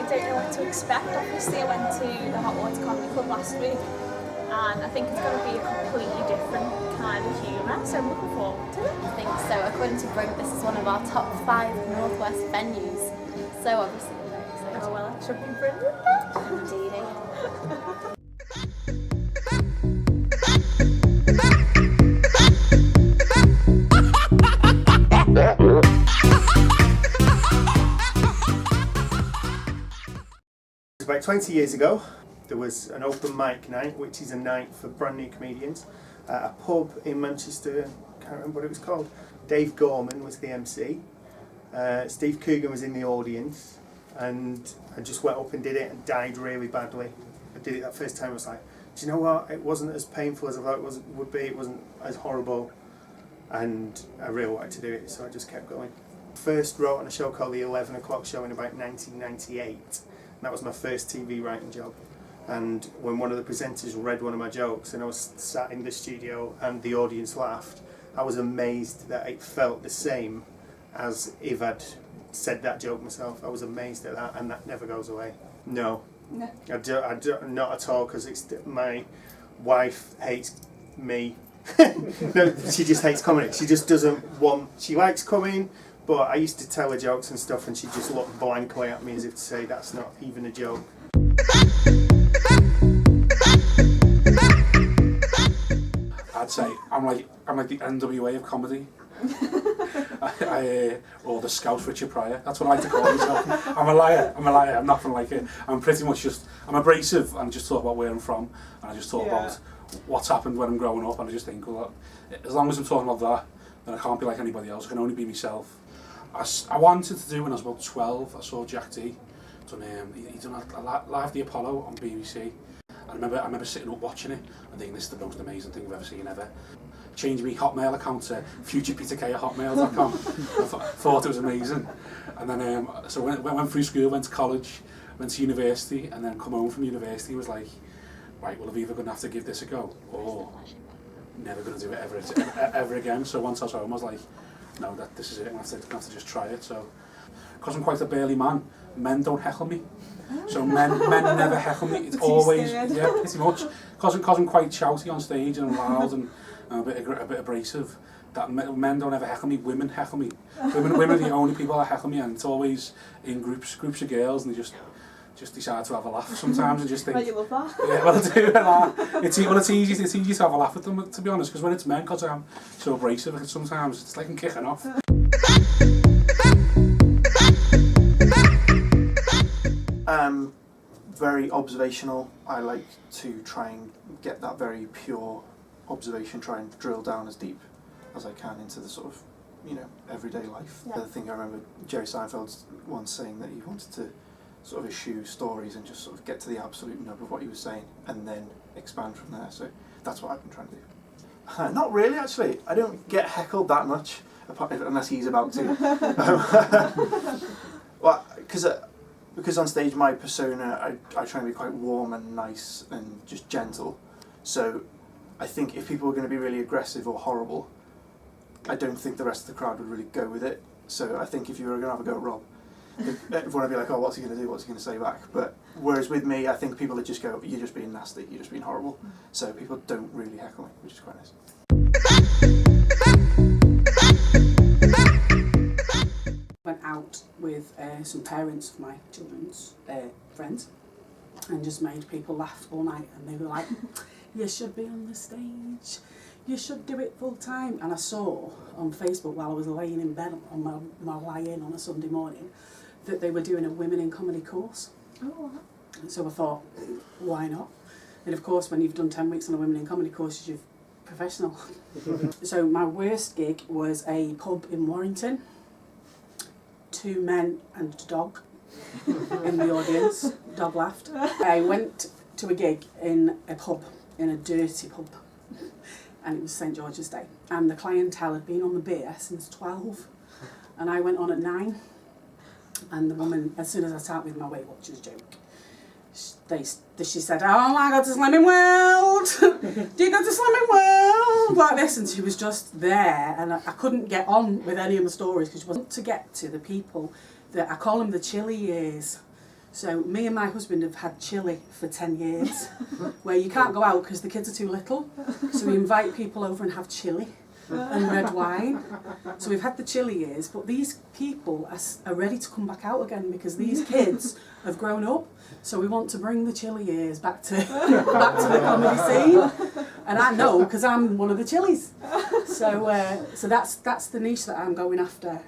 don't know what to expect. Obviously I went to the Hot Water Comedy Club last week and I think it's going to be a completely different kind of humour, so I'm looking forward to it. I think so. According to Brink, this is one of our top 5 Northwest venues, so obviously we're very excited. Oh well, it should be brilliant. Indeed. About 20 years ago, there was an open mic night, which is a night for brand new comedians, at a pub in Manchester. I can't remember what it was called. Dave Gorman was the MC. Steve Coogan was in the audience, and I just went up and did it and died really badly. I did it that first time. I was like, do you know what? It wasn't as painful as I thought it would be. It wasn't as horrible, and I really wanted to do it, so I just kept going. First wrote on a show called the 11 O'Clock Show in about 1998. That was my first TV writing job, and when one of the presenters read one of my jokes and I was sat in the studio and the audience laughed, I was amazed that it felt the same as if I'd said that joke myself. I was amazed at that, and that never goes away. No. I don't, not at all, because my wife hates me. No, she just hates comedy. She just doesn't want, she likes coming, but I used to tell her jokes and stuff and she just looked blankly at me as if to say that's not even a joke. I'd say I'm like the NWA of comedy. Or the Scout Richard Pryor. That's what I like to call myself. I'm a liar. I'm nothing like it. I'm pretty much I'm abrasive and just talk about where I'm from, and I just talk about what's happened when I'm growing up, and I just think, well, as long as I'm talking about that, then I can't be like anybody else. I can only be myself. I wanted to do when I was about 12. I saw Jack D. He done a Live the Apollo on BBC. I remember sitting up watching it and thinking, this is the most amazing thing I've ever seen ever. Changed my Hotmail account to futurepeterk@hotmail.com. I thought it was amazing. And then, so went through school, went to college, went to university, and then come home from university, was like, right, well, I'm either going to have to give this a go, or never going to do it ever again. So once I was home, I was like, no, this is it, I'm going to have to just try it. So, because I'm quite a burly man, men don't heckle me. So men never heckle me. It's always, yeah, pretty much. Because I'm quite shouty on stage and loud and a bit abrasive, that men don't ever heckle me. Women heckle me. Women are the only people that heckle me, and it's always in groups of girls, and they just decide to have a laugh sometimes and just think. Well, you love that. Yeah, well, I do. It's easy to have a laugh with them, to be honest, because when it's men, because I'm so abrasive, sometimes it's like I'm kicking off. Very observational. I like to try and get that very pure observation, try and drill down as deep as I can into the sort of, everyday life. The other thing I remember Jerry Seinfeld once saying that he wanted to sort of eschew stories and just sort of get to the absolute nub of what he was saying and then expand from there. So that's what I've been trying to do. Not really, actually. I don't get heckled that much, unless he's about to. Well, because on stage my persona, I try and be quite warm and nice and just gentle. So I think if people were going to be really aggressive or horrible, I don't think the rest of the crowd would really go with it. So I think if you were going to have a go at Rob, everyone would be like, oh, what's he going to do? What's he going to say back? But whereas with me, I think people would just go, you're just being nasty, you're just being horrible. So people don't really heckle me, which is quite nice. Went out with some parents of my children's friends and just made people laugh all night, and they were like, you should be on the stage, you should do it full time. And I saw on Facebook while I was laying in bed on my lie-in on a Sunday morning that they were doing a women in comedy course. Oh. So I thought, why not? And of course, when you've done 10 weeks on a women in comedy course, you're professional. So my worst gig was a pub in Warrington. 2 men and a dog in the audience. Dog laughed. I went to a gig in a pub, in a dirty pub, and it was St George's Day, and the clientele had been on the beer since 12, and I went on at 9, and the woman, as soon as I started with my Weight Watchers joke, she said, oh my God, to Slimming World! Do you go to Slimming World? Like this, and she was just there, and I couldn't get on with any of the stories because she wasn't to get to the people that, I call them the chilly years. So me and my husband have had chili for 10 years, where you can't go out because the kids are too little. So we invite people over and have chili and red wine. So we've had the chili years, but these people are ready to come back out again because these kids have grown up. So we want to bring the chili years back to the comedy scene. And I know because I'm one of the chilies. So that's the niche that I'm going after.